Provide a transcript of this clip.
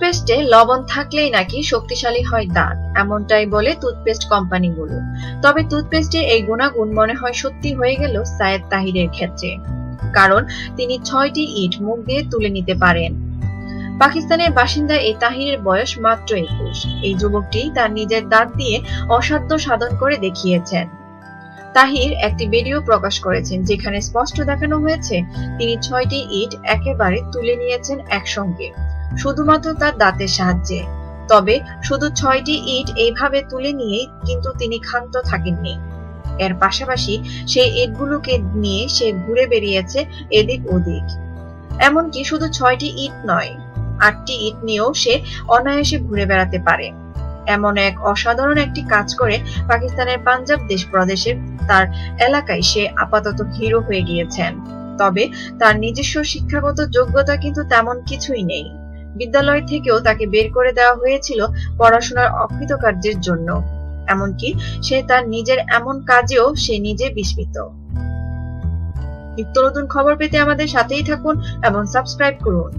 টুথপেস্টে লবণ থাকলেই নাকি শক্তিশালী হয় দাঁত, এমনটাই বলে টুথপেস্ট কোম্পানিগুলো। তবে টুথপেস্টের এই গুণাগুণ মনে হয় সত্যি হয়ে গেল সায়েদ তাহিরের ক্ষেত্রে, কারণ তিনি 6টি ইট মুখ দিয়ে তুলে নিতে পারেন। পাকিস্তানের বাসিন্দা এই তাহিরের বয়স মাত্র 21। এই যুবকটি তার নিজের দাঁত দিয়ে অসাধ্য সাধন করে দেখিয়েছেন। তাহির একটি ভিডিও প্রকাশ করেছেন যেখানে স্পষ্ট দেখানো হয়েছে তিনি 6টি ইট একেবারে তুলে নিয়েছেন একসঙ্গে, শুধুমাত্র তার দাঁতের সাহায্যে। তবে শুধু 6টি ইট এইভাবে তুলে নিয়েই কিন্তু তিনি ক্ষান্ত থাকেননি। এর পাশাপাশি সেই ইটগুলোকে নিয়ে সে ঘুরে বেরিয়েছে এদিক ওদিক। এমনকি শুধু 6টি ইট নয়, 8টি ইট নিয়েও সে অনায়াসে ঘুরে বেড়াতে পারে। এমন এক অসাধারণ একটি কাজ করে পাকিস্তানের পাঞ্জাব দেশ প্রদেশের তার এলাকায় সে আপাতত হিরো হয়ে গিয়েছেন। তবে তার নিজস্ব শিক্ষাগত যোগ্যতা কিন্তু তেমন কিছুই নেই। বিদ্যালয় থেকেও তাকে বের করে দেওয়া হয়েছিল পড়াশোনার অকৃতকার্যের জন্য। এমনকি সে তার নিজের এমন কাজেও সে নিজে বিস্মিত। নিত্য নতুন খবর পেতে আমাদের সাথেই থাকুন এবং সাবস্ক্রাইব করুন।